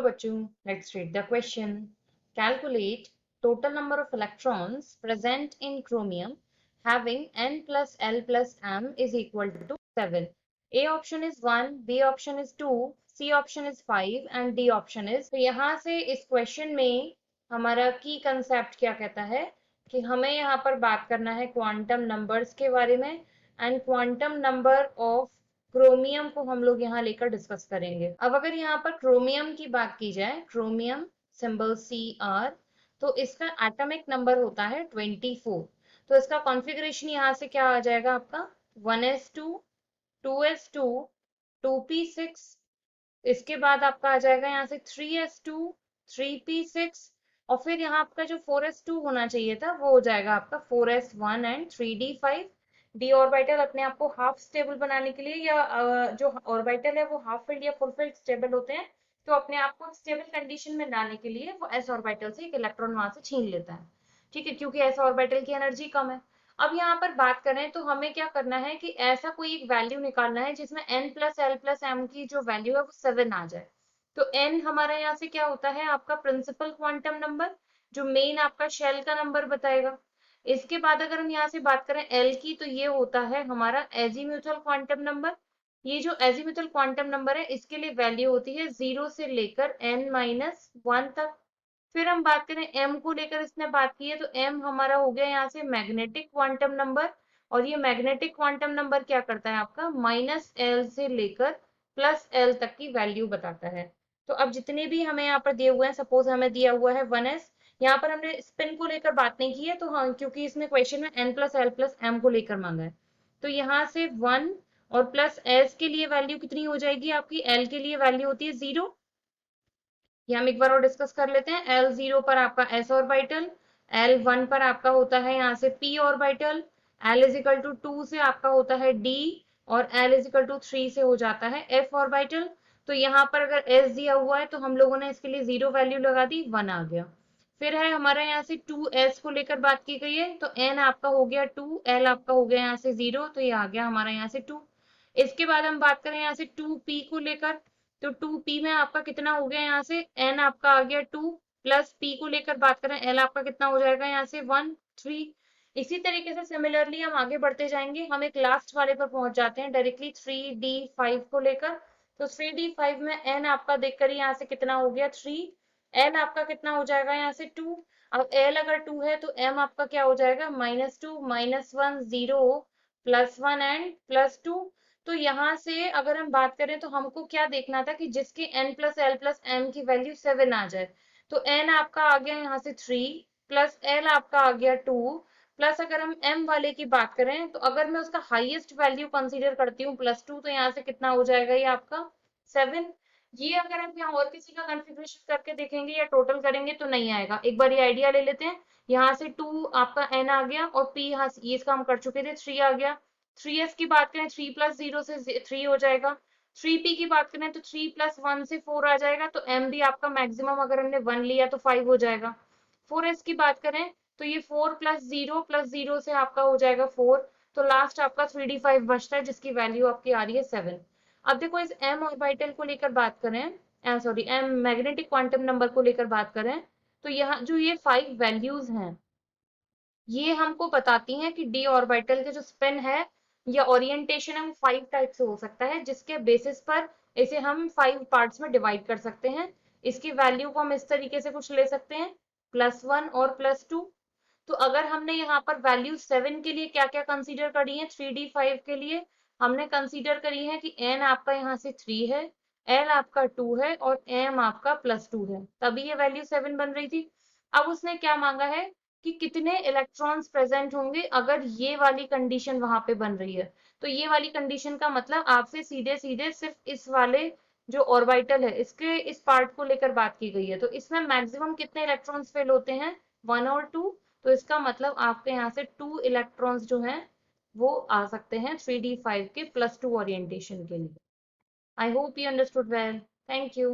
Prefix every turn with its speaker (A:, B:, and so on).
A: बच्चों, let's read the question. Calculate total number of electrons present in chromium having n plus l plus m is equal to 7. A option is 1, B option is 2, C option is 5 and D option is। तो यहाँ से इस question में हमारा की concept क्या कहता है कि हमें यहाँ पर बात करना है क्वांटम नंबर्स के बारे में and quantum number of chromium को हम लोग यहाँ लेकर डिस्कस करेंगे। अब अगर यहाँ पर क्रोमियम की बात की जाए, क्रोमियम सिंबल Cr, तो इसका एटॉमिक नंबर होता है 24। तो इसका कॉन्फ़िगरेशन यहाँ से क्या आ जाएगा आपका 1s2 2s2 2p6, इसके बाद आपका आ जाएगा यहाँ से 3s2 3p6 और फिर यहाँ आपका जो 4s2 होना चाहिए था वो हो जाएगा आपका 4s1 and 3d5। D orbital अपने आप को हाफ स्टेबल बनाने के लिए या जो ऑर्बिटल है वो हाफ फील्ड या फुल फील्ड स्टेबल होते हैं, तो अपने आप को स्टेबल कंडीशन में लाने के लिए वो एस ऑर्बिटल से एक इलेक्ट्रॉन वहां से छीन लेता है। ठीक है, क्योंकि एस ऑर्बिटल की एनर्जी कम है। अब यहाँ पर बात करें तो हमें क्या करना है कि ऐसा कोई एक वैल्यू निकालना है जिसमें n plus L plus M की जो वैल्यू है वो 7 आ जाए। तो n हमारा यहाँ से क्या होता है आपका प्रिंसिपल क्वांटम नंबर, जो मेन आपका शेल का नंबर बताएगा। इसके बाद अगर हम यहाँ से बात करें l की, तो ये होता है हमारा एजीम्यूथल क्वांटम नंबर। ये जो एजीम्यूथल क्वांटम नंबर है इसके लिए वैल्यू होती है 0 से लेकर n-1 तक। फिर हम बात करें m को लेकर इसने बात की है, तो m हमारा हो गया यहाँ से मैग्नेटिक क्वांटम नंबर, और ये मैग्नेटिक क्वांटम नंबर क्या करता है आपका -l से लेकर +l तक की वैल्यू बताता है। तो अब जितने भी हमें यहाँ पर दिए हुए हैं, सपोज हमें दिया हुआ है 1s, यहाँ पर हमने स्पिन को लेकर बात नहीं की है, तो हाँ क्योंकि इसमें क्वेश्चन में n plus L plus M को लेकर मांगा है, तो यहाँ से 1 और प्लस s के लिए वैल्यू कितनी हो जाएगी आपकी, l के लिए वैल्यू होती है 0। ये हम एक बार और डिस्कस कर लेते हैं। L0 पर आपका s ऑर्बिटल, L1 पर आपका होता है यहाँ से p orbital, L is equal to 2 से आपका होता है d और L इज इक्वल टू 3 से हो जाता है f ऑर्बिटल। तो यहाँ पर अगर s दिया हुआ है तो हम लोगों ने इसके लिए 0 वैल्यू लगा दी, 1 आ गया। फिर है हमारा यहाँ से 2s को लेकर बात की गई है, तो n आपका हो गया 2, l आपका हो गया यहाँ से 0, तो ये आ गया हमारा यहाँ से 2। इसके बाद हम बात करें यहाँ से 2p को लेकर, तो 2p में आपका कितना हो गया यहाँ से n आपका आ गया 2, प्लस p को लेकर बात करें l आपका कितना हो जाएगा यहाँ से 1 3। इसी तरीके से सिमिलरली हम आगे बढ़ते जाएंगे, हम एक लास्ट वाले पर पहुंच जाते हैं डायरेक्टली 3d5 को लेकर। तो 3d5 में n आपका देखकर ही यहाँ से कितना हो गया 3, l आपका कितना हो जाएगा यहाँ से 2। अब l अगर 2 है तो m आपका क्या हो जाएगा -2 -1 0 +1 एंड +2। तो यहाँ से अगर हम बात करें तो हमको क्या देखना था कि जिसके n plus L plus M की वैल्यू 7 आ जाए। तो n आपका आ गया यहाँ से 3 प्लस l आपका आ गया 2, प्लस अगर हम m वाले की बात करें तो अगर मैं उसका हाईएस्ट वैल्यू कंसीडर करती हूँ +2, तो यहाँ से कितना हो जाएगा ये आपका 7। ये अगर हम यहाँ और किसी का कॉन्फ़िगरेशन करके देखेंगे या टोटल करेंगे तो नहीं आएगा। एक बार ये आइडिया ले लेते हैं। यहाँ से 2 आपका n आ गया और p यहाँ ये इसका हम कर चुके थे 3 आ गया। 3s की बात करें 3 प्लस 0 से 3 हो जाएगा। 3p की बात करें तो 3 प्लस 1 से 4 आ जाएगा। तो m भी आपका मैक्सिमम अगर हमने 1 लिया तो 5 हो जाएगा। 4s की बात करें तो ये 4 प्लस 0 से आपका हो जाएगा 4। तो लास्ट आपका 3d5 बचता है जिसकी वैल्यू आपकी आ रही है 7। अब देखो इस m ऑर्बिटल को लेकर बात करें, sorry m magnetic quantum number को लेकर बात करें, तो यहाँ जो ये 5 वैल्यूज हैं ये हमको बताती हैं कि d ऑर्बिटल के जो स्पिन है या ओरिएंटेशन है वो 5 टाइप से हो सकता है, जिसके बेसिस पर इसे हम 5 पार्ट्स में डिवाइड कर सकते हैं। इसकी वैल्यू को हम इस तरीके से कुछ ले सकते हैं +1 और +2। तो अगर हमने यहाँ पर वैल्यू 7 के लिए क्या क्या कंसीडर करी है, 3d5 के लिए हमने कंसीडर करी है कि n आपका यहाँ से 3 है, l आपका 2 है और m आपका +2 है, तभी ये वैल्यू 7 बन रही थी। अब उसने क्या मांगा है कि कितने इलेक्ट्रॉन्स प्रेजेंट होंगे अगर ये वाली कंडीशन वहां पे बन रही है। तो ये वाली कंडीशन का मतलब आपसे सीधे सीधे सिर्फ इस वाले जो ऑर्बिटल है इसके इस पार्ट को लेकर बात की गई है। तो इसमें मैक्सिमम कितने इलेक्ट्रॉन्स फेल होते हैं 1 और 2। तो इसका मतलब आपके यहाँ से 2 इलेक्ट्रॉन्स जो हैं वो आ सकते हैं 3d5 के +2 ओरिएंटेशन के लिए। I hope you understood well. Thank you.